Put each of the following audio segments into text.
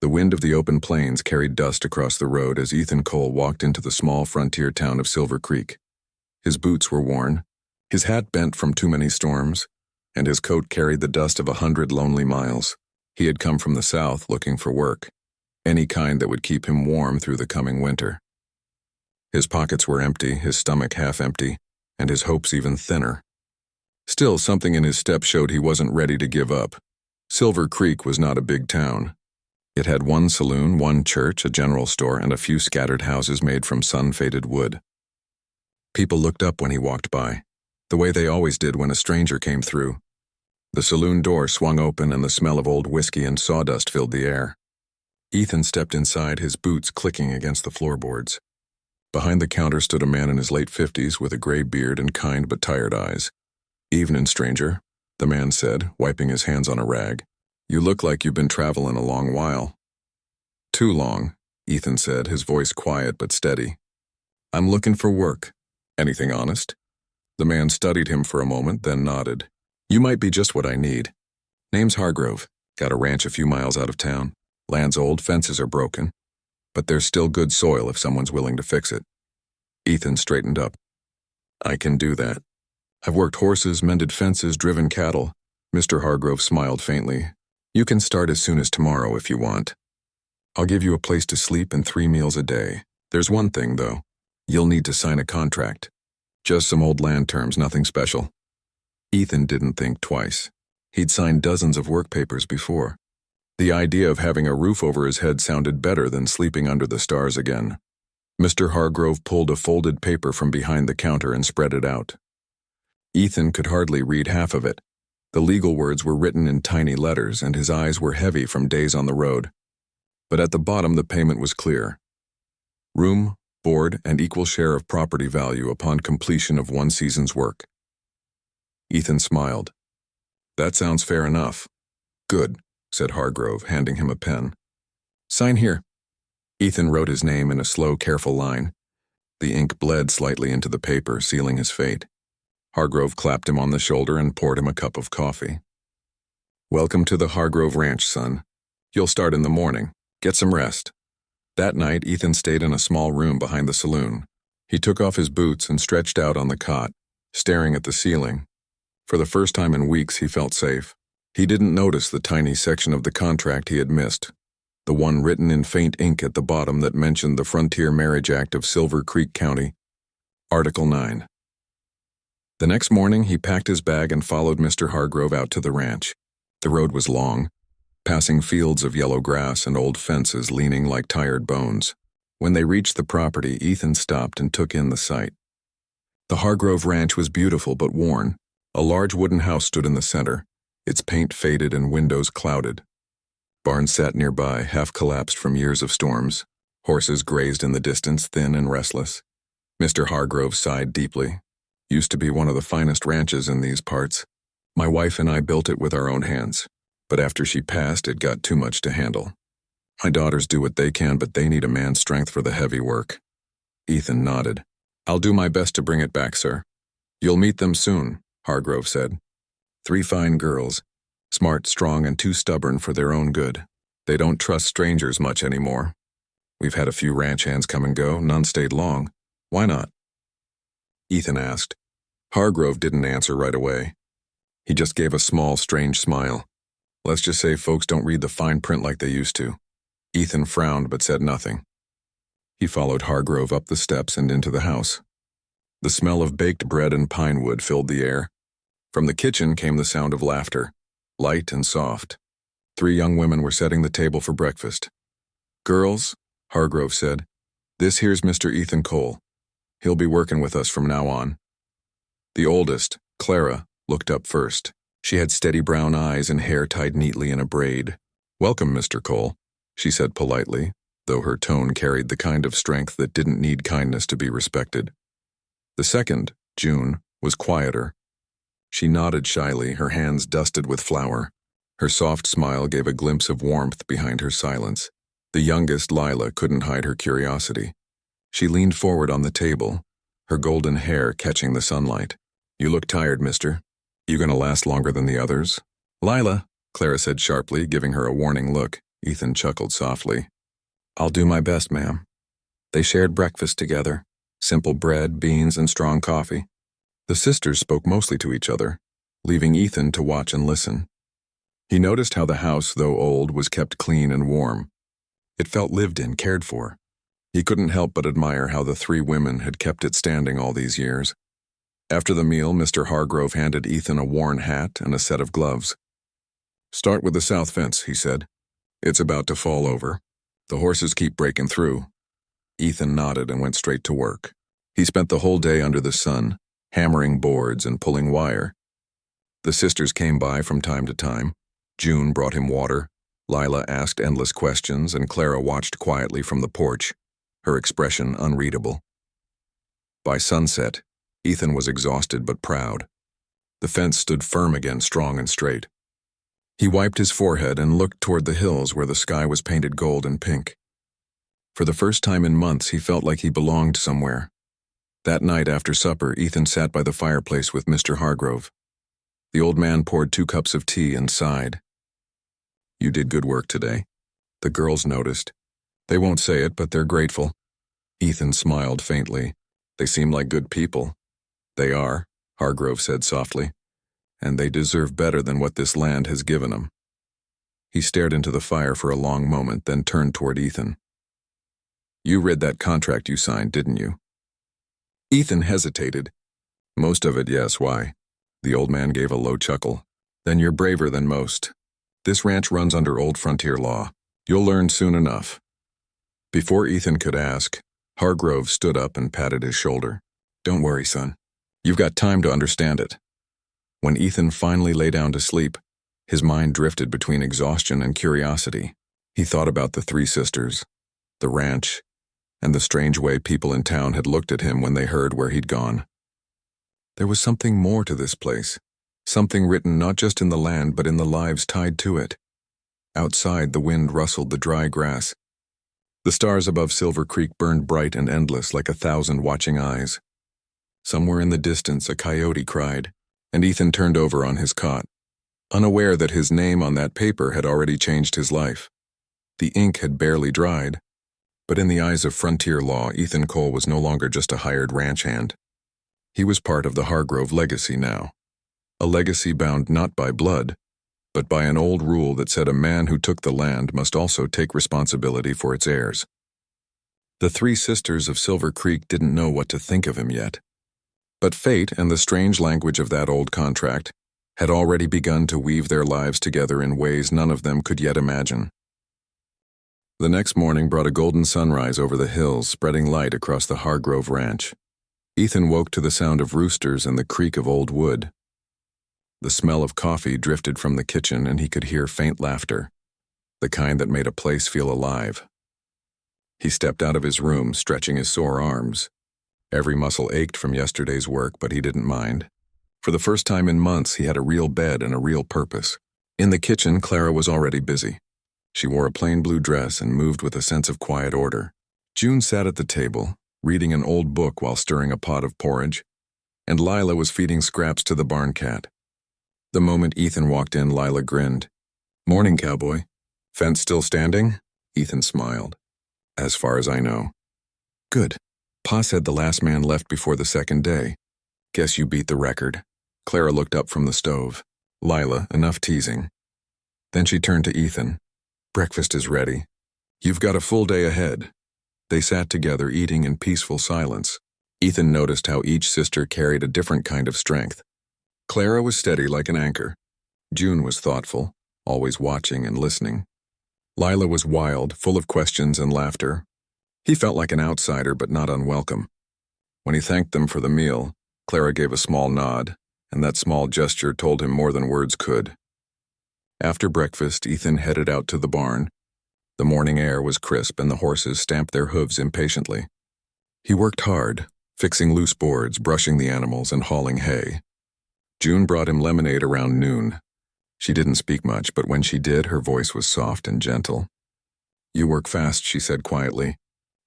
The wind of the open plains carried dust across the road as Ethan Cole walked into the small frontier town of Silver Creek. His boots were worn, his hat bent from too many storms, and his coat carried the dust of 100 lonely miles. He had come from the south looking for work, any kind that would keep him warm through the coming winter. His pockets were empty, his stomach half empty, and his hopes even thinner. Still, something in his step showed he wasn't ready to give up. Silver Creek was not a big town. It had one saloon, one church, a general store, and a few scattered houses made from sun-faded wood. People looked up when he walked by, the way they always did when a stranger came through. The saloon door swung open and the smell of old whiskey and sawdust filled the air. Ethan stepped inside, his boots clicking against the floorboards. Behind the counter stood a man in his late 50s with a gray beard and kind but tired eyes. "Evenin', stranger," the man said, wiping his hands on a rag. "You look like you've been traveling a long while." "Too long," Ethan said, his voice quiet but steady. "I'm looking for work. Anything honest?" The man studied him for a moment, then nodded. "You might be just what I need. Name's Hargrove. Got a ranch a few miles out of town. Land's old, fences are broken. But there's still good soil if someone's willing to fix it." Ethan straightened up. "I can do that. I've worked horses, mended fences, driven cattle." Mr. Hargrove smiled faintly. "You can start as soon as tomorrow if you want. I'll give you a place to sleep and 3 meals a day. There's one thing, though. You'll need to sign a contract. Just some old land terms, nothing special." Ethan didn't think twice. He'd signed dozens of work papers before. The idea of having a roof over his head sounded better than sleeping under the stars again. Mr. Hargrove pulled a folded paper from behind the counter and spread it out. Ethan could hardly read half of it. The legal words were written in tiny letters, and his eyes were heavy from days on the road. But at the bottom the payment was clear. Room, board, and equal share of property value upon completion of 1 season's work. Ethan smiled. "That sounds fair enough." "Good," said Hargrove, handing him a pen. "Sign here." Ethan wrote his name in a slow, careful line. The ink bled slightly into the paper, sealing his fate. Hargrove clapped him on the shoulder and poured him a cup of coffee. "Welcome to the Hargrove Ranch, son. You'll start in the morning. Get some rest." That night, Ethan stayed in a small room behind the saloon. He took off his boots and stretched out on the cot, staring at the ceiling. For the first time in weeks, he felt safe. He didn't notice the tiny section of the contract he had missed, the one written in faint ink at the bottom that mentioned the Frontier Marriage Act of Silver Creek County, Article 9. The next morning, he packed his bag and followed Mr. Hargrove out to the ranch. The road was long, passing fields of yellow grass and old fences leaning like tired bones. When they reached the property, Ethan stopped and took in the sight. The Hargrove Ranch was beautiful but worn. A large wooden house stood in the center, its paint faded and windows clouded. Barns sat nearby, half collapsed from years of storms. Horses grazed in the distance, thin and restless. Mr. Hargrove sighed deeply. "Used to be one of the finest ranches in these parts. My wife and I built it with our own hands, but after she passed, it got too much to handle. My daughters do what they can, but they need a man's strength for the heavy work." Ethan nodded. "I'll do my best to bring it back, sir." "You'll meet them soon," Hargrove said. 3 fine girls, smart, strong, and too stubborn for their own good. They don't trust strangers much anymore. We've had a few ranch hands come and go, none stayed long. Why not?" Ethan asked. Hargrove didn't answer right away. He just gave a small, strange smile. "Let's just say folks don't read the fine print like they used to." Ethan frowned but said nothing. He followed Hargrove up the steps and into the house. The smell of baked bread and pine wood filled the air. From the kitchen came the sound of laughter, light and soft. 3 young women were setting the table for breakfast. "Girls," Hargrove said, "this here's Mr. Ethan Cole. He'll be working with us from now on." The oldest, Clara, looked up first. She had steady brown eyes and hair tied neatly in a braid. "Welcome, Mr. Cole," she said politely, though her tone carried the kind of strength that didn't need kindness to be respected. The second, June, was quieter. She nodded shyly, her hands dusted with flour. Her soft smile gave a glimpse of warmth behind her silence. The youngest, Lila, couldn't hide her curiosity. She leaned forward on the table, her golden hair catching the sunlight. "You look tired, mister. You gonna last longer than the others?" "Lila," Clara said sharply, giving her a warning look. Ethan chuckled softly. "I'll do my best, ma'am." They shared breakfast together, simple bread, beans, and strong coffee. The sisters spoke mostly to each other, leaving Ethan to watch and listen. He noticed how the house, though old, was kept clean and warm. It felt lived in, cared for. He couldn't help but admire how the three women had kept it standing all these years. After the meal, Mr. Hargrove handed Ethan a worn hat and a set of gloves. "Start with the south fence," he said. "It's about to fall over. The horses keep breaking through." Ethan nodded and went straight to work. He spent the whole day under the sun, hammering boards and pulling wire. The sisters came by from time to time. June brought him water. Lila asked endless questions, and Clara watched quietly from the porch, her expression unreadable. By sunset, Ethan was exhausted but proud. The fence stood firm again, strong and straight. He wiped his forehead and looked toward the hills where the sky was painted gold and pink. For the first time in months, he felt like he belonged somewhere. That night after supper, Ethan sat by the fireplace with Mr. Hargrove. The old man poured 2 cups of tea and sighed. "You did good work today." The girls noticed. "They won't say it, but they're grateful." Ethan smiled faintly. "They seem like good people." "They are," Hargrove said softly, "and they deserve better than what this land has given them." He stared into the fire for a long moment, then turned toward Ethan. "You read that contract you signed, didn't you?" Ethan hesitated. "Most of it, yes. Why?" The old man gave a low chuckle. "Then you're braver than most. This ranch runs under old frontier law. You'll learn soon enough." Before Ethan could ask, Hargrove stood up and patted his shoulder. "Don't worry, son. You've got time to understand it." When Ethan finally lay down to sleep, his mind drifted between exhaustion and curiosity. He thought about the 3 sisters, the ranch, and the strange way people in town had looked at him when they heard where he'd gone. There was something more to this place, something written not just in the land but in the lives tied to it. Outside, the wind rustled the dry grass. The stars above Silver Creek burned bright and endless like 1,000 watching eyes. Somewhere in the distance, a coyote cried, and Ethan turned over on his cot, unaware that his name on that paper had already changed his life. The ink had barely dried, but in the eyes of frontier law, Ethan Cole was no longer just a hired ranch hand. He was part of the Hargrove legacy now, a legacy bound not by blood, but by an old rule that said a man who took the land must also take responsibility for its heirs. The 3 sisters of Silver Creek didn't know what to think of him yet, but fate and the strange language of that old contract had already begun to weave their lives together in ways none of them could yet imagine. The next morning brought a golden sunrise over the hills, spreading light across the Hargrove ranch. Ethan woke to the sound of roosters and the creak of old wood. The smell of coffee drifted from the kitchen, and he could hear faint laughter, the kind that made a place feel alive. He stepped out of his room, stretching his sore arms. Every muscle ached from yesterday's work, but he didn't mind. For the first time in months, he had a real bed and a real purpose. In the kitchen, Clara was already busy. She wore a plain blue dress and moved with a sense of quiet order. June sat at the table, reading an old book while stirring a pot of porridge, and Lila was feeding scraps to the barn cat. The moment Ethan walked in, Lila grinned. "Morning, Cowboy. Fence still standing?" Ethan smiled. "As far as I know." "Good. Pa said the last man left before the second day. Guess you beat the record." Clara looked up from the stove. "Lila, enough teasing." Then she turned to Ethan. "Breakfast is ready. You've got a full day ahead." They sat together, eating in peaceful silence. Ethan noticed how each sister carried a different kind of strength. Clara was steady like an anchor. June was thoughtful, always watching and listening. Lila was wild, full of questions and laughter. He felt like an outsider, but not unwelcome. When he thanked them for the meal, Clara gave a small nod, and that small gesture told him more than words could. After breakfast, Ethan headed out to the barn. The morning air was crisp, and the horses stamped their hooves impatiently. He worked hard, fixing loose boards, brushing the animals, and hauling hay. June brought him lemonade around noon. She didn't speak much, but when she did, her voice was soft and gentle. "You work fast," she said quietly.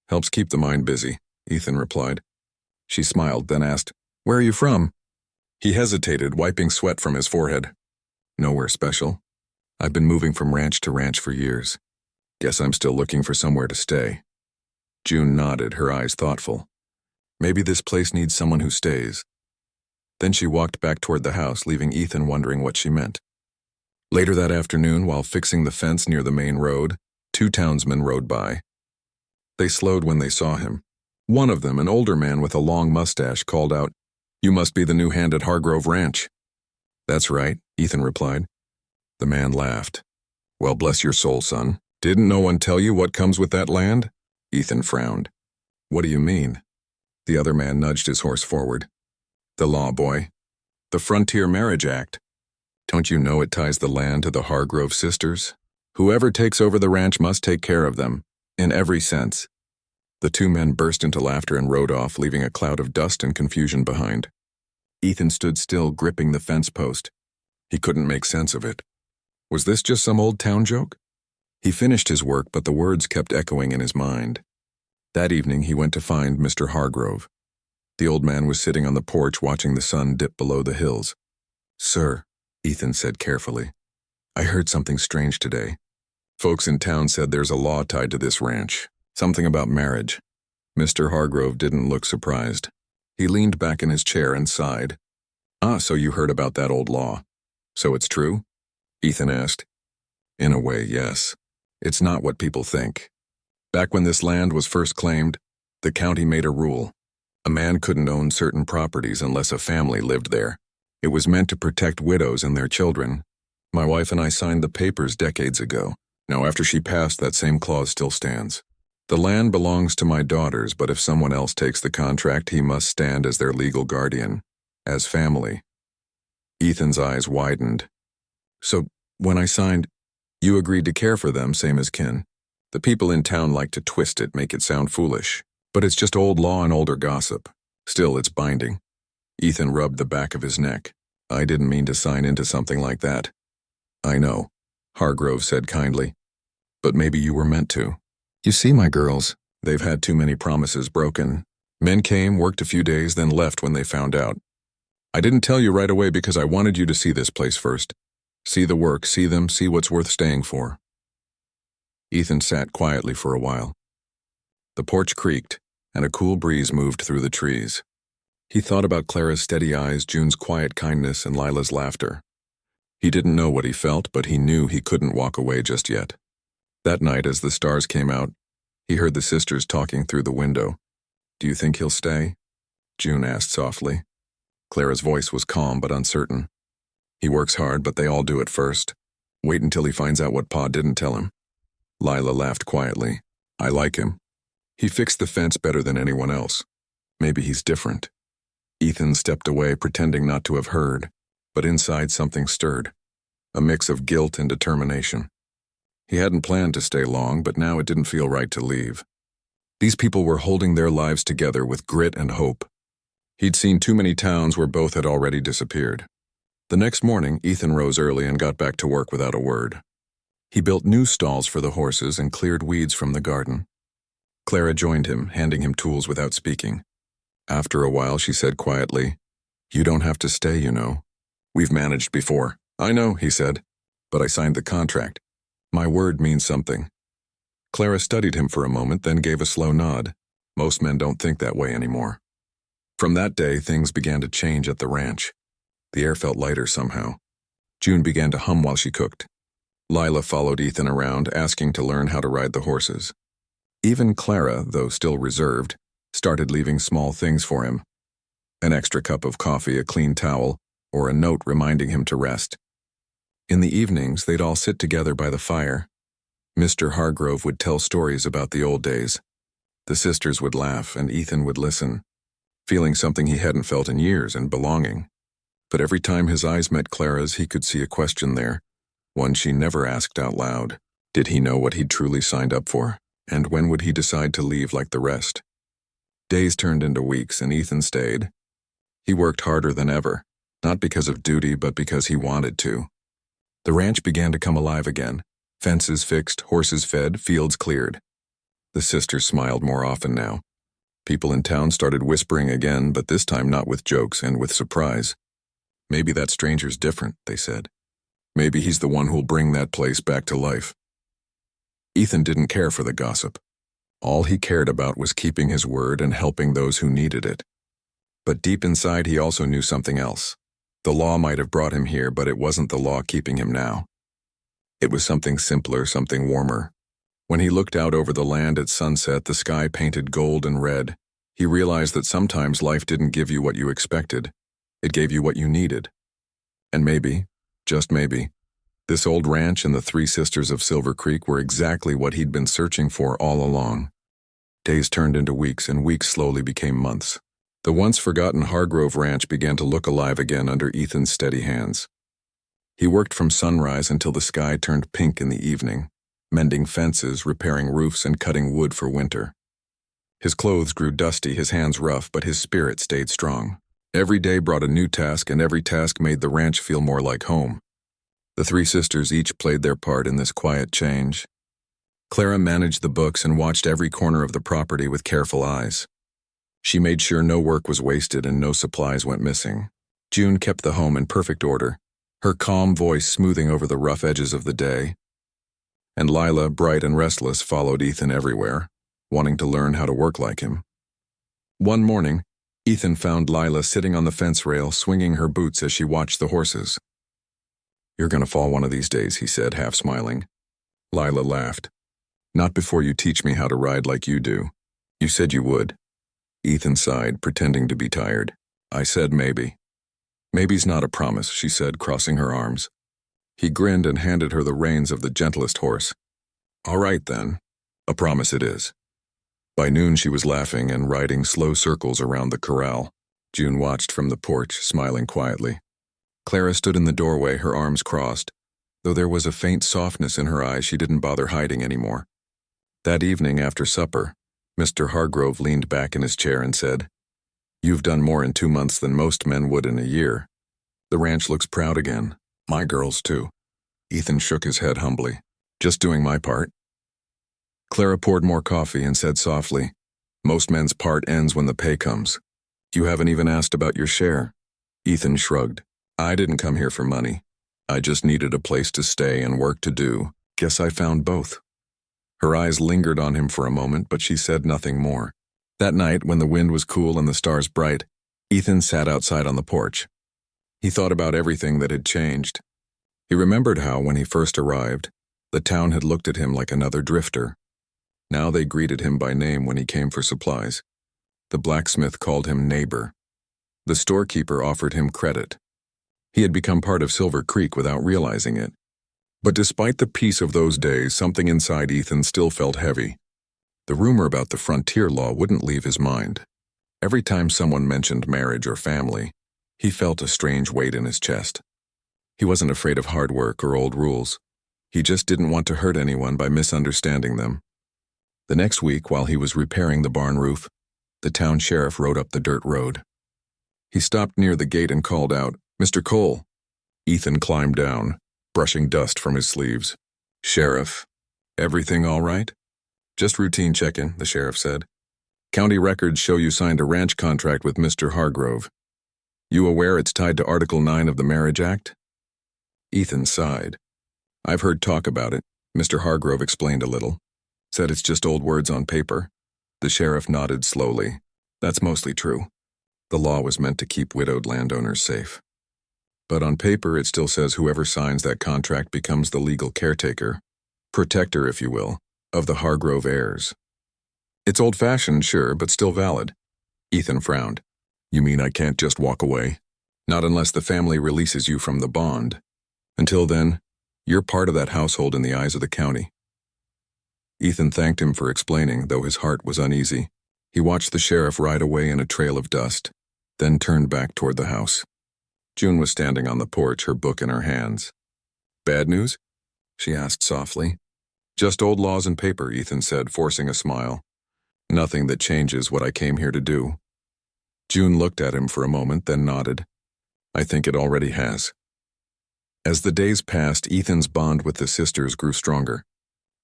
"Helps keep the mind busy," Ethan replied. She smiled, then asked, "Where are you from?" He hesitated, wiping sweat from his forehead. "Nowhere special. I've been moving from ranch to ranch for years." Guess I'm still looking for somewhere to stay. June nodded, her eyes thoughtful. Maybe this place needs someone who stays. Then she walked back toward the house, leaving Ethan wondering what she meant. Later that afternoon, while fixing the fence near the main road, 2 townsmen rode by. They slowed when they saw him. One of them, an older man with a long mustache, called out, "You must be the new hand at Hargrove Ranch." "That's right," Ethan replied. The man laughed. "Well, bless your soul, son. Didn't no one tell you what comes with that land?" Ethan frowned. "What do you mean?" The other man nudged his horse forward. "The law, boy. The Frontier Marriage Act. Don't you know it ties the land to the Hargrove sisters? Whoever takes over the ranch must take care of them, in every sense." The 2 men burst into laughter and rode off, leaving a cloud of dust and confusion behind. Ethan stood still, gripping the fence post. He couldn't make sense of it. Was this just some old town joke? He finished his work, but the words kept echoing in his mind. That evening, he went to find Mr. Hargrove. The old man was sitting on the porch watching the sun dip below the hills. "Sir," Ethan said carefully, "I heard something strange today. Folks in town said there's a law tied to this ranch, something about marriage." Mr. Hargrove didn't look surprised. He leaned back in his chair and sighed. "Ah, so you heard about that old law. So it's true?" Ethan asked. "In a way, yes. It's not what people think. Back when this land was first claimed, the county made a rule. A man couldn't own certain properties unless a family lived there. It was meant to protect widows and their children. My wife and I signed the papers decades ago. Now, after she passed, that same clause still stands. The land belongs to my daughters, but if someone else takes the contract, he must stand as their legal guardian, as family." Ethan's eyes widened. "So, when I signed, you agreed to care for them, same as kin. The people in town like to twist it, make it sound foolish. But it's just old law and older gossip. Still, it's binding." Ethan rubbed the back of his neck. "I didn't mean to sign into something like that." "I know," Hargrove said kindly. "But maybe you were meant to. You see, my girls, they've had too many promises broken. Men came, worked a few days, then left when they found out. I didn't tell you right away because I wanted you to see this place first. See the work, see them, see what's worth staying for." Ethan sat quietly for a while. The porch creaked, and a cool breeze moved through the trees. He thought about Clara's steady eyes, June's quiet kindness, and Lila's laughter. He didn't know what he felt, but he knew he couldn't walk away just yet. That night, as the stars came out, he heard the sisters talking through the window. "Do you think he'll stay?" June asked softly. Clara's voice was calm but uncertain. "He works hard, but they all do it first. Wait until he finds out what Pa didn't tell him." Lila laughed quietly. "I like him. He fixed the fence better than anyone else. Maybe he's different." Ethan stepped away, pretending not to have heard, but inside something stirred, a mix of guilt and determination. He hadn't planned to stay long, but now it didn't feel right to leave. These people were holding their lives together with grit and hope. He'd seen too many towns where both had already disappeared. The next morning, Ethan rose early and got back to work without a word. He built new stalls for the horses and cleared weeds from the garden. Clara joined him, handing him tools without speaking. After a while, she said quietly, "You don't have to stay, you know. We've managed before." "I know," he said, "but I signed the contract. My word means something." Clara studied him for a moment, then gave a slow nod. Most men don't think that way anymore. From that day, things began to change at the ranch. The air felt lighter somehow. June began to hum while she cooked. Lila followed Ethan around, asking to learn how to ride the horses. Even Clara, though still reserved, started leaving small things for him. An extra cup of coffee, a clean towel, or a note reminding him to rest. In the evenings, they'd all sit together by the fire. Mr. Hargrove would tell stories about the old days. The sisters would laugh, and Ethan would listen, feeling something he hadn't felt in years and belonging. But every time his eyes met Clara's, he could see a question there, one she never asked out loud. Did he know what he'd truly signed up for? And when would he decide to leave like the rest? Days turned into weeks, and Ethan stayed. He worked harder than ever, not because of duty, but because he wanted to. The ranch began to come alive again. Fences fixed, horses fed, fields cleared. The sisters smiled more often now. People in town started whispering again, but this time not with jokes and with surprise. "Maybe that stranger's different," they said. "Maybe he's the one who'll bring that place back to life." Ethan didn't care for the gossip. All he cared about was keeping his word and helping those who needed it. But deep inside he also knew something else. The law might have brought him here, but it wasn't the law keeping him now. It was something simpler, something warmer. When he looked out over the land at sunset, the sky painted gold and red, he realized that sometimes life didn't give you what you expected. It gave you what you needed. And maybe, just maybe, this old ranch and the three sisters of Silver Creek were exactly what he'd been searching for all along. Days turned into weeks, and weeks slowly became months. The once forgotten Hargrove Ranch began to look alive again under Ethan's steady hands. He worked from sunrise until the sky turned pink in the evening, mending fences, repairing roofs, and cutting wood for winter. His clothes grew dusty, his hands rough, but his spirit stayed strong. Every day brought a new task, and every task made the ranch feel more like home. The three sisters each played their part in this quiet change. Clara managed the books and watched every corner of the property with careful eyes. She made sure no work was wasted and no supplies went missing. June kept the home in perfect order, her calm voice smoothing over the rough edges of the day. And Lila, bright and restless, followed Ethan everywhere, wanting to learn how to work like him. One morning, Ethan found Lila sitting on the fence rail, swinging her boots as she watched the horses. "You're gonna fall one of these days," he said, half smiling. Lila laughed. "Not before you teach me how to ride like you do. You said you would." Ethan sighed, pretending to be tired. "I said maybe." "Maybe's not a promise," she said, crossing her arms. He grinned and handed her the reins of the gentlest horse. "All right, then. A promise it is." By noon she was laughing and riding slow circles around the corral. June watched from the porch, smiling quietly. Clara stood in the doorway, her arms crossed. Though there was a faint softness in her eyes, she didn't bother hiding anymore. That evening after supper, Mr. Hargrove leaned back in his chair and said, "You've done more in 2 months than most men would in a year. The ranch looks proud again. My girls, too." Ethan shook his head humbly. "Just doing my part." Clara poured more coffee and said softly, "Most men's part ends when the pay comes. You haven't even asked about your share." Ethan shrugged. "I didn't come here for money. I just needed a place to stay and work to do. Guess I found both." Her eyes lingered on him for a moment, but she said nothing more. That night, when the wind was cool and the stars bright, Ethan sat outside on the porch. He thought about everything that had changed. He remembered how, when he first arrived, the town had looked at him like another drifter. Now they greeted him by name when he came for supplies. The blacksmith called him neighbor. The storekeeper offered him credit. He had become part of Silver Creek without realizing it. But despite the peace of those days, something inside Ethan still felt heavy. The rumor about the frontier law wouldn't leave his mind. Every time someone mentioned marriage or family, he felt a strange weight in his chest. He wasn't afraid of hard work or old rules. He just didn't want to hurt anyone by misunderstanding them. The next week, while he was repairing the barn roof, the town sheriff rode up the dirt road. He stopped near the gate and called out, "Mr. Cole." Ethan climbed down, brushing dust from his sleeves. "Sheriff, everything all right?" "Just routine check-in," the sheriff said. "County records show you signed a ranch contract with Mr. Hargrove. You aware it's tied to Article 9 of the Marriage Act?" Ethan sighed. "I've heard talk about it," Mr. Hargrove explained a little. "Said it's just old words on paper." The sheriff nodded slowly. "That's mostly true. The law was meant to keep widowed landowners safe. But on paper it still says whoever signs that contract becomes the legal caretaker, protector, if you will, of the Hargrove heirs. It's old-fashioned, sure, but still valid." Ethan frowned. "You mean I can't just walk away?" "Not unless the family releases you from the bond. Until then, you're part of that household in the eyes of the county." Ethan thanked him for explaining, though his heart was uneasy. He watched the sheriff ride away in a trail of dust, then turned back toward the house. June was standing on the porch, her book in her hands. "Bad news?" she asked softly. "Just old laws and paper," Ethan said, forcing a smile. "Nothing that changes what I came here to do." June looked at him for a moment, then nodded. "I think it already has." As the days passed, Ethan's bond with the sisters grew stronger.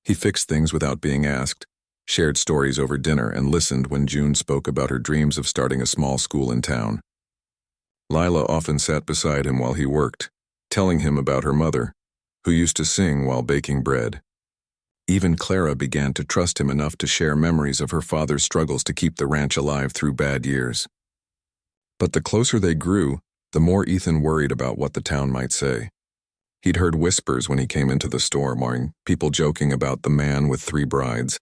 He fixed things without being asked, shared stories over dinner, and listened when June spoke about her dreams of starting a small school in town. Lila often sat beside him while he worked, telling him about her mother, who used to sing while baking bread. Even Clara began to trust him enough to share memories of her father's struggles to keep the ranch alive through bad years. But the closer they grew, the more Ethan worried about what the town might say. He'd heard whispers when he came into the store, people joking about the man with 3 brides.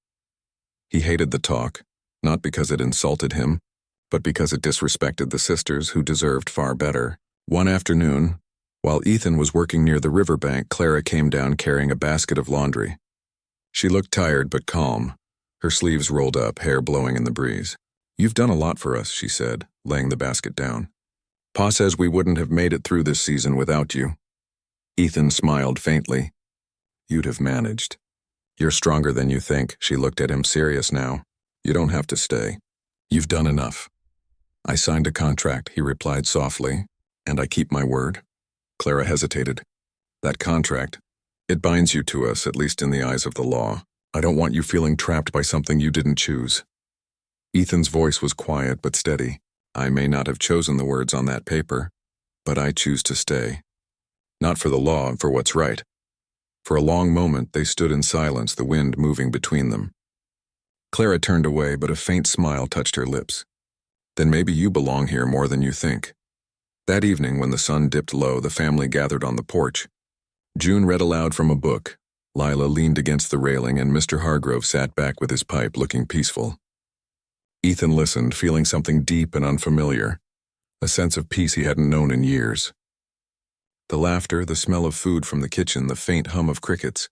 He hated the talk, not because it insulted him, but because it disrespected the sisters who deserved far better. One afternoon, while Ethan was working near the riverbank, Clara came down carrying a basket of laundry. She looked tired but calm, her sleeves rolled up, hair blowing in the breeze. "You've done a lot for us," she said, laying the basket down. "Pa says we wouldn't have made it through this season without you." Ethan smiled faintly. "You'd have managed. You're stronger than you think." She looked at him, serious now. "You don't have to stay. You've done enough." "I signed a contract," he replied softly, "and I keep my word." Clara hesitated. "That contract, it binds you to us, at least in the eyes of the law. I don't want you feeling trapped by something you didn't choose." Ethan's voice was quiet but steady. "I may not have chosen the words on that paper, but I choose to stay. Not for the law, for what's right." For a long moment they stood in silence, the wind moving between them. Clara turned away, but a faint smile touched her lips. "Then maybe you belong here more than you think." That evening, when the sun dipped low, the family gathered on the porch. June read aloud from a book. Lila leaned against the railing, and Mr. Hargrove sat back with his pipe, looking peaceful. Ethan listened, feeling something deep and unfamiliar, a sense of peace he hadn't known in years. The laughter, the smell of food from the kitchen, the faint hum of crickets,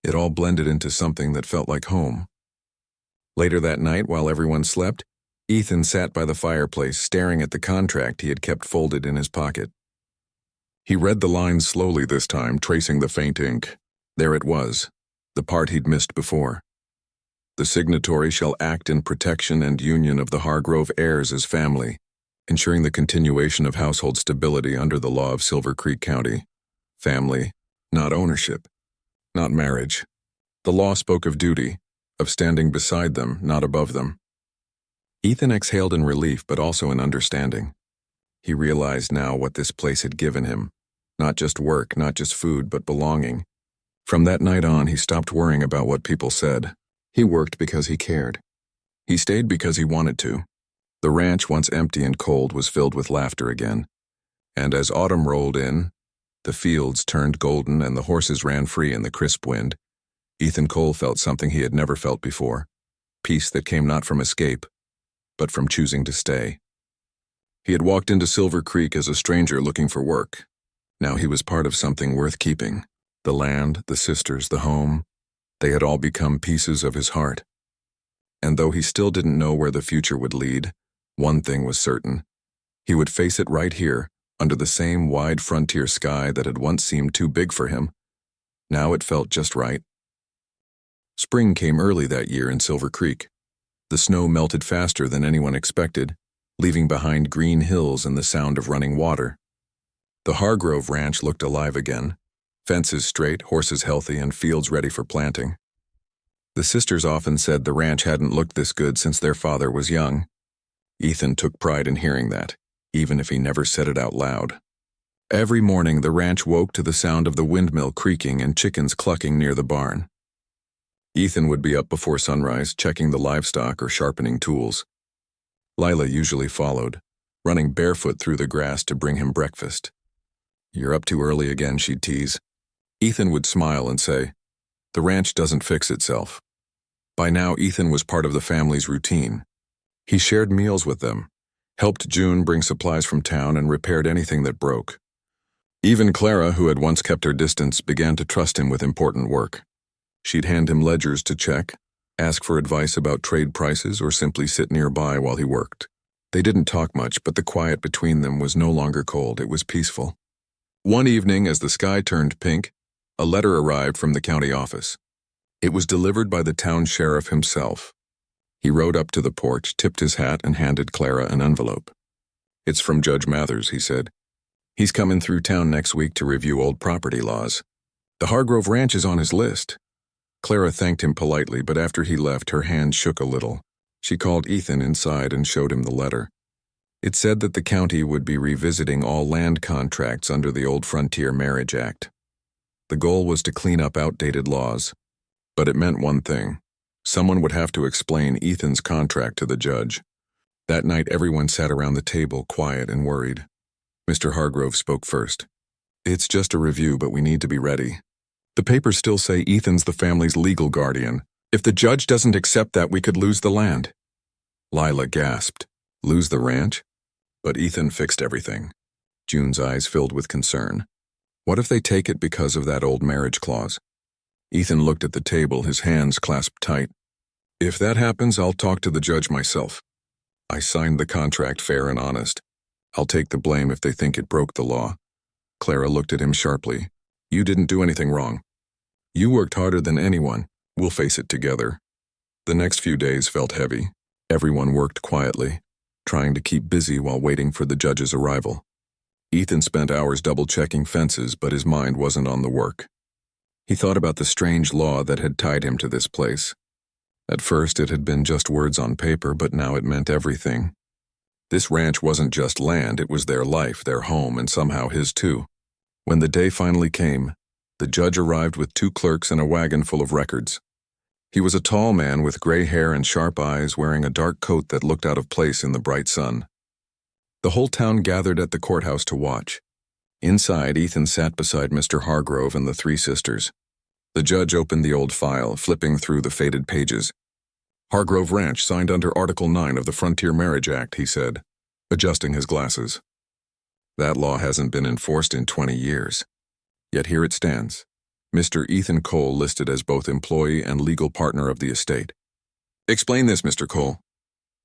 it all blended into something that felt like home. Later that night, while everyone slept, Ethan sat by the fireplace, staring at the contract he had kept folded in his pocket. He read the lines slowly this time, tracing the faint ink. There it was, the part he'd missed before. "The signatory shall act in protection and union of the Hargrove heirs as family, ensuring the continuation of household stability under the law of Silver Creek County. Family, not ownership, not marriage. The law spoke of duty, of standing beside them, not above them." Ethan exhaled in relief, but also in understanding. He realized now what this place had given him. Not just work, not just food, but belonging. From that night on, he stopped worrying about what people said. He worked because he cared. He stayed because he wanted to. The ranch, once empty and cold, was filled with laughter again. And as autumn rolled in, the fields turned golden and the horses ran free in the crisp wind, Ethan Cole felt something he had never felt before. Peace that came not from escape, but from choosing to stay. He had walked into Silver Creek as a stranger looking for work. Now he was part of something worth keeping. The land, the sisters, the home, they had all become pieces of his heart. And though he still didn't know where the future would lead, one thing was certain. He would face it right here, under the same wide frontier sky that had once seemed too big for him. Now it felt just right. Spring came early that year in Silver Creek. The snow melted faster than anyone expected, leaving behind green hills and the sound of running water. The Hargrove Ranch looked alive again, fences straight, horses healthy, and fields ready for planting. The sisters often said the ranch hadn't looked this good since their father was young. Ethan took pride in hearing that, even if he never said it out loud. Every morning the ranch woke to the sound of the windmill creaking and chickens clucking near the barn. Ethan would be up before sunrise, checking the livestock or sharpening tools. Lila usually followed, running barefoot through the grass to bring him breakfast. "You're up too early again," she'd tease. Ethan would smile and say, "The ranch doesn't fix itself." By now, Ethan was part of the family's routine. He shared meals with them, helped June bring supplies from town, and repaired anything that broke. Even Clara, who had once kept her distance, began to trust him with important work. She'd hand him ledgers to check, ask for advice about trade prices, or simply sit nearby while he worked. They didn't talk much, but the quiet between them was no longer cold, it was peaceful. One evening, as the sky turned pink, a letter arrived from the county office. It was delivered by the town sheriff himself. He rode up to the porch, tipped his hat, and handed Clara an envelope. "It's from Judge Mathers," he said. "He's coming through town next week to review old property laws. The Hargrove Ranch is on his list." Clara thanked him politely, but after he left, her hand shook a little. She called Ethan inside and showed him the letter. It said that the county would be revisiting all land contracts under the old Frontier Marriage Act. The goal was to clean up outdated laws, But it meant one thing. Someone would have to explain Ethan's contract to the judge. That night, everyone sat around the table, quiet and worried. Mr. Hargrove spoke first. "It's just a review, but we need to be ready. The papers still say Ethan's the family's legal guardian. If the judge doesn't accept that, we could lose the land." Lila gasped. "Lose the ranch?" But Ethan fixed everything. June's eyes filled with concern. What if they take it because of that old marriage clause? Ethan looked at the table, his hands clasped tight. "If that happens, I'll talk to the judge myself. I signed the contract fair and honest. I'll take the blame if they think it broke the law." Clara looked at him sharply. "You didn't do anything wrong. You worked harder than anyone. We'll face it together." The next few days felt heavy. Everyone worked quietly, trying to keep busy while waiting for the judge's arrival. Ethan spent hours double-checking fences, but his mind wasn't on the work. He thought about the strange law that had tied him to this place. At first, it had been just words on paper, but now it meant everything. This ranch wasn't just land, it was their life, their home, and somehow his too. When the day finally came, the judge arrived with 2 clerks and a wagon full of records. He was a tall man with gray hair and sharp eyes, wearing a dark coat that looked out of place in the bright sun. The whole town gathered at the courthouse to watch. Inside, Ethan sat beside Mr. Hargrove and the 3 sisters. The judge opened the old file, flipping through the faded pages. "Hargrove Ranch signed under Article 9 of the Frontier Marriage Act," he said, adjusting his glasses. "That law hasn't been enforced in 20 years. Yet here it stands. Mr. Ethan Cole listed as both employee and legal partner of the estate." "Explain this, Mr. Cole."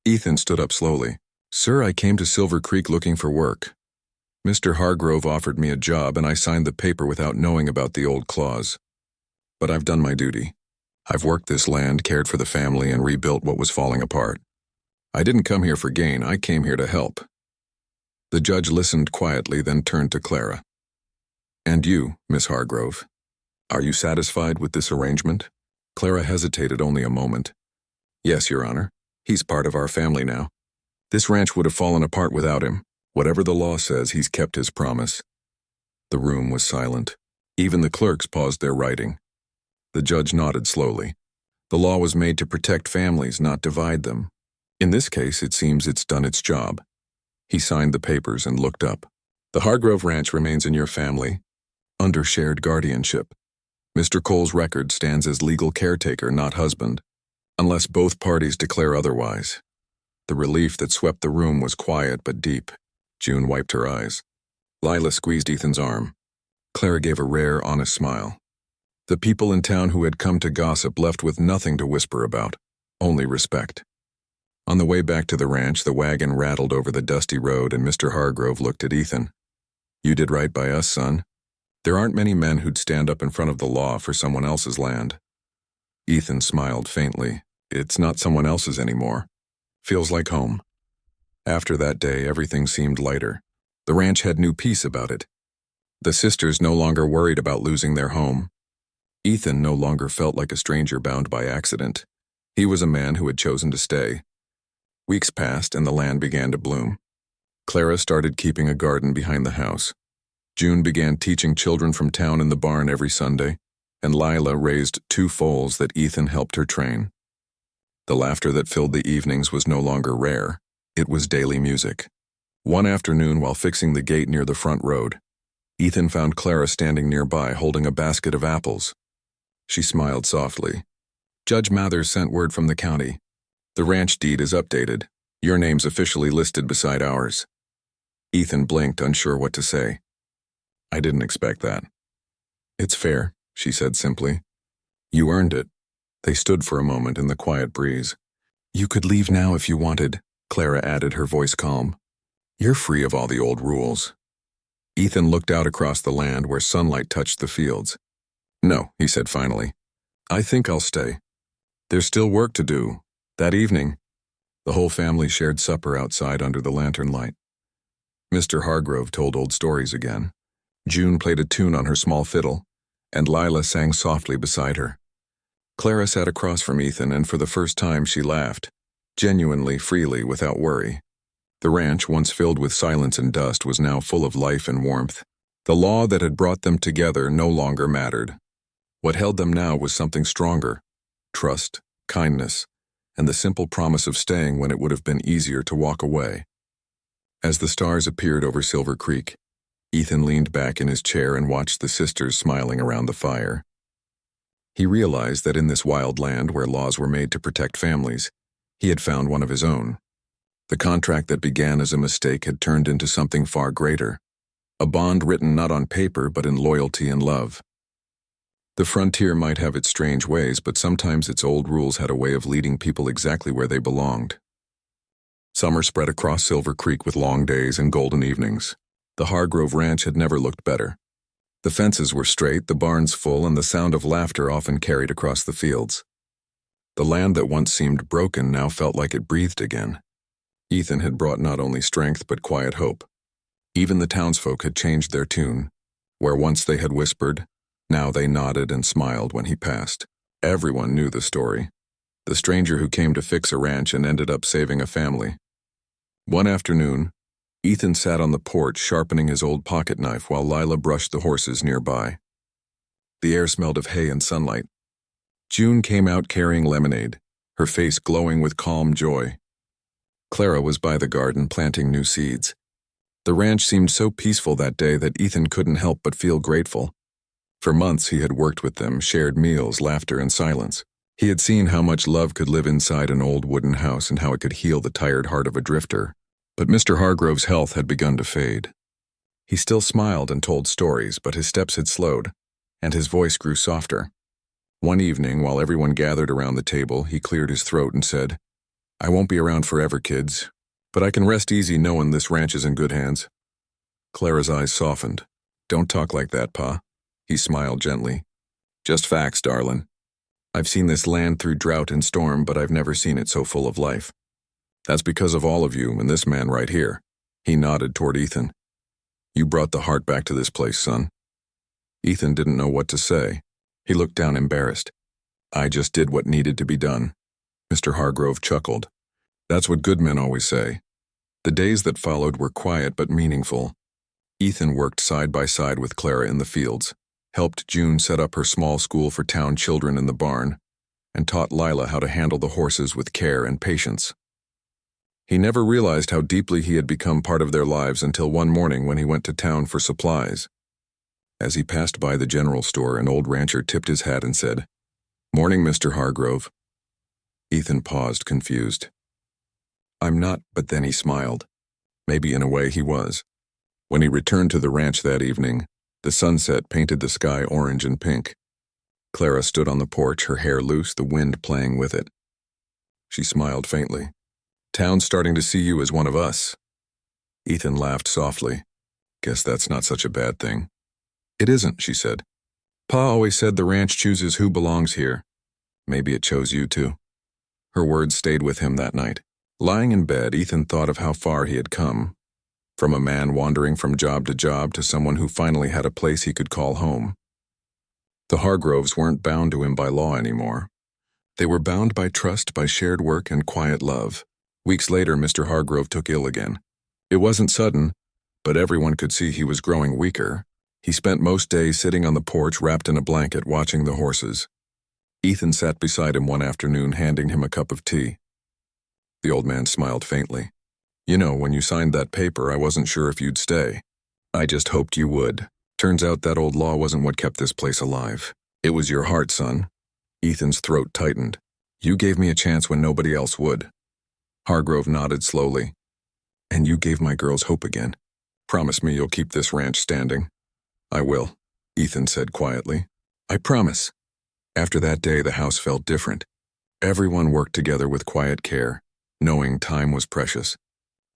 Ethan stood up slowly. "Sir, I came to Silver Creek looking for work. Mr. Hargrove offered me a job and I signed the paper without knowing about the old clause. But I've done my duty. I've worked this land, cared for the family, and rebuilt what was falling apart. I didn't come here for gain, I came here to help." The judge listened quietly, then turned to Clara. "And you, Miss Hargrove, are you satisfied with this arrangement?" Clara hesitated only a moment. "Yes, Your Honor. He's part of our family now. This ranch would have fallen apart without him. Whatever the law says, he's kept his promise." The room was silent. Even the clerks paused their writing. The judge nodded slowly. The law was made to protect families, not divide them. In this case, it seems it's done its job. He signed the papers and looked up. "The Hargrove Ranch remains in your family, under shared guardianship. Mr. Cole's record stands as legal caretaker, not husband, unless both parties declare otherwise." The relief that swept the room was quiet but deep. June wiped her eyes. Lila squeezed Ethan's arm. Clara gave a rare, honest smile. The people in town who had come to gossip left with nothing to whisper about, only respect. On the way back to the ranch, the wagon rattled over the dusty road and Mr. Hargrove looked at Ethan. "You did right by us, son. There aren't many men who'd stand up in front of the law for someone else's land." Ethan smiled faintly. "It's not someone else's anymore. Feels like home." After that day, everything seemed lighter. The ranch had new peace about it. The sisters no longer worried about losing their home. Ethan no longer felt like a stranger bound by accident. He was a man who had chosen to stay. Weeks passed and the land began to bloom. Clara started keeping a garden behind the house. June began teaching children from town in the barn every Sunday, and Lila raised 2 foals that Ethan helped her train. The laughter that filled the evenings was no longer rare. It was daily music. One afternoon, while fixing the gate near the front road, Ethan found Clara standing nearby holding a basket of apples. She smiled softly. "Judge Mathers sent word from the county. The ranch deed is updated. Your name's officially listed beside ours." Ethan blinked, unsure what to say. "I didn't expect that." "It's fair," she said simply. "You earned it." They stood for a moment in the quiet breeze. "You could leave now if you wanted," Clara added, her voice calm. "You're free of all the old rules." Ethan looked out across the land where sunlight touched the fields. "No," he said finally. "I think I'll stay. There's still work to do." That evening, the whole family shared supper outside under the lantern light. Mr. Hargrove told old stories again. June played a tune on her small fiddle, and Lila sang softly beside her. Clara sat across from Ethan, and for the first time she laughed, genuinely, freely, without worry. The ranch, once filled with silence and dust, was now full of life and warmth. The law that had brought them together no longer mattered. What held them now was something stronger: trust, kindness, and the simple promise of staying when it would have been easier to walk away. As the stars appeared over Silver Creek, Ethan leaned back in his chair and watched the sisters smiling around the fire. He realized that in this wild land where laws were made to protect families, he had found one of his own. The contract that began as a mistake had turned into something far greater, a bond written not on paper but in loyalty and love. The frontier might have its strange ways, but sometimes its old rules had a way of leading people exactly where they belonged. Summer spread across Silver Creek with long days and golden evenings. The Hargrove Ranch had never looked better. The fences were straight, the barns full, and the sound of laughter often carried across the fields. The land that once seemed broken now felt like it breathed again. Ethan had brought not only strength but quiet hope. Even the townsfolk had changed their tune. Where once they had whispered, now they nodded and smiled when he passed. Everyone knew the story. The stranger who came to fix a ranch and ended up saving a family. One afternoon, Ethan sat on the porch sharpening his old pocket knife while Lila brushed the horses nearby. The air smelled of hay and sunlight. June came out carrying lemonade, her face glowing with calm joy. Clara was by the garden planting new seeds. The ranch seemed so peaceful that day that Ethan couldn't help but feel grateful. For months he had worked with them, shared meals, laughter, and silence. He had seen how much love could live inside an old wooden house and how it could heal the tired heart of a drifter. But Mr. Hargrove's health had begun to fade. He still smiled and told stories, but his steps had slowed, and his voice grew softer. One evening, while everyone gathered around the table, he cleared his throat and said, "I won't be around forever, kids, but I can rest easy knowing this ranch is in good hands." Clara's eyes softened. "Don't talk like that, Pa." He smiled gently. "Just facts, darling. I've seen this land through drought and storm, but I've never seen it so full of life. That's because of all of you and this man right here." He nodded toward Ethan. "You brought the heart back to this place, son." Ethan didn't know what to say. He looked down embarrassed. "I just did what needed to be done." Mr. Hargrove chuckled. "That's what good men always say." The days that followed were quiet but meaningful. Ethan worked side by side with Clara in the fields, helped June set up her small school for town children in the barn, and taught Lila how to handle the horses with care and patience. He never realized how deeply he had become part of their lives until one morning when he went to town for supplies. As he passed by the general store, an old rancher tipped his hat and said, "Morning, Mr. Hargrove." Ethan paused, confused. "I'm not," but then he smiled. Maybe in a way he was. When he returned to the ranch that evening, the sunset painted the sky orange and pink. Clara stood on the porch, her hair loose, the wind playing with it. She smiled faintly. "Town's starting to see you as one of us." Ethan laughed softly. "Guess that's not such a bad thing." "It isn't," she said. "Pa always said the ranch chooses who belongs here. Maybe it chose you too." Her words stayed with him that night. Lying in bed, Ethan thought of how far he had come. From a man wandering from job to someone who finally had a place he could call home. The Hargroves weren't bound to him by law anymore. They were bound by trust, by shared work and quiet love. Weeks later, Mr. Hargrove took ill again. It wasn't sudden, but everyone could see he was growing weaker. He spent most days sitting on the porch wrapped in a blanket watching the horses. Ethan sat beside him one afternoon, handing him a cup of tea. The old man smiled faintly. "You know, when you signed that paper, I wasn't sure if you'd stay. I just hoped you would. Turns out that old law wasn't what kept this place alive. It was your heart, son." Ethan's throat tightened. "You gave me a chance when nobody else would." Hargrove nodded slowly. "And you gave my girls hope again. Promise me you'll keep this ranch standing." "I will," Ethan said quietly. "I promise." After that day, the house felt different. Everyone worked together with quiet care, knowing time was precious.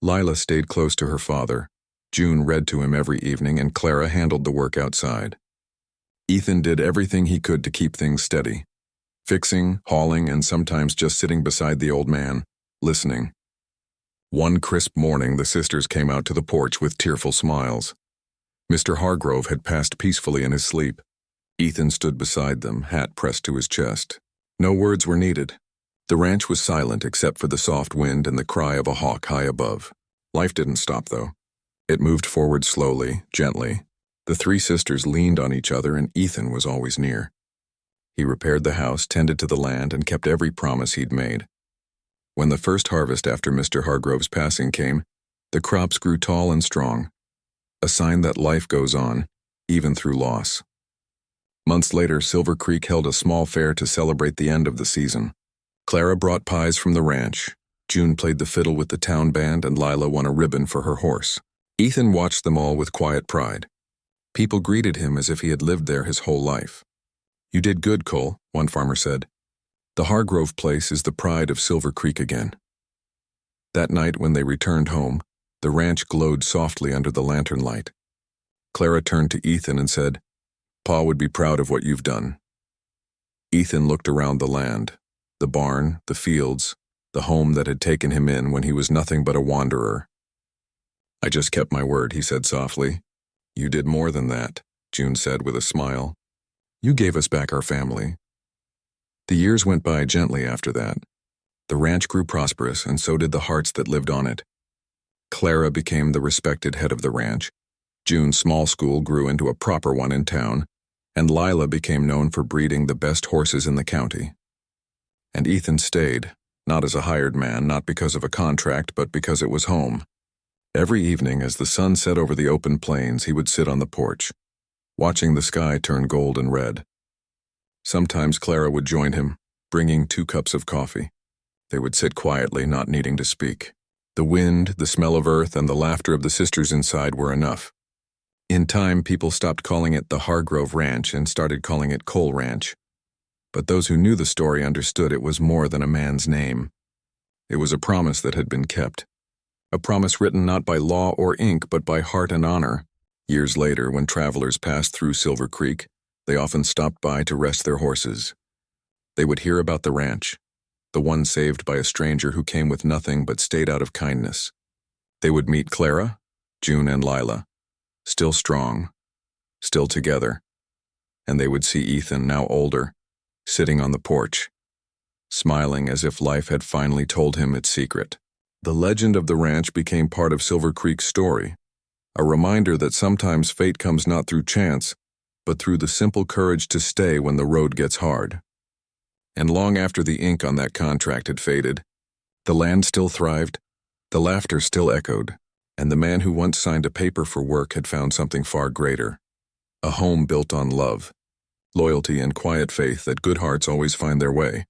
Lila stayed close to her father. June read to him every evening, and Clara handled the work outside. Ethan did everything he could to keep things steady. Fixing, hauling, and sometimes just sitting beside the old man, listening. One crisp morning, the sisters came out to the porch with tearful smiles. Mr. Hargrove had passed peacefully in his sleep. Ethan stood beside them, hat pressed to his chest. No words were needed. The ranch was silent except for the soft wind and the cry of a hawk high above. Life didn't stop, though. It moved forward slowly, gently. The three sisters leaned on each other, and Ethan was always near. He repaired the house, tended to the land, and kept every promise he'd made. When the first harvest after Mr. Hargrove's passing came, the crops grew tall and strong, a sign that life goes on, even through loss. Months later, Silver Creek held a small fair to celebrate the end of the season. Clara brought pies from the ranch, June played the fiddle with the town band, and Lila won a ribbon for her horse. Ethan watched them all with quiet pride. People greeted him as if he had lived there his whole life. "You did good, Cole," one farmer said. "The Hargrove place is the pride of Silver Creek again." That night, when they returned home, the ranch glowed softly under the lantern light. Clara turned to Ethan and said, "Pa would be proud of what you've done." Ethan looked around the land, the barn, the fields, the home that had taken him in when he was nothing but a wanderer. "I just kept my word," he said softly. "You did more than that," June said with a smile. "You gave us back our family." The years went by gently after that. The ranch grew prosperous, and so did the hearts that lived on it. Clara became the respected head of the ranch. June's small school grew into a proper one in town, and Lila became known for breeding the best horses in the county. And Ethan stayed, not as a hired man, not because of a contract, but because it was home. Every evening, as the sun set over the open plains, he would sit on the porch, watching the sky turn gold and red. Sometimes Clara would join him, bringing 2 cups of coffee. They would sit quietly, not needing to speak. The wind, the smell of earth, and the laughter of the sisters inside were enough. In time, people stopped calling it the Hargrove Ranch and started calling it Cole Ranch. But those who knew the story understood it was more than a man's name. It was a promise that had been kept. A promise written not by law or ink, but by heart and honor. Years later, when travelers passed through Silver Creek, they often stopped by to rest their horses. They would hear about the ranch, the one saved by a stranger who came with nothing but stayed out of kindness. They would meet Clara, June, and Lila, still strong, still together. And they would see Ethan, now older, sitting on the porch, smiling as if life had finally told him its secret. The legend of the ranch became part of Silver Creek's story, a reminder that sometimes fate comes not through chance, but through the simple courage to stay when the road gets hard. And long after the ink on that contract had faded, the land still thrived, the laughter still echoed, and the man who once signed a paper for work had found something far greater, a home built on love, loyalty, and quiet faith that good hearts always find their way.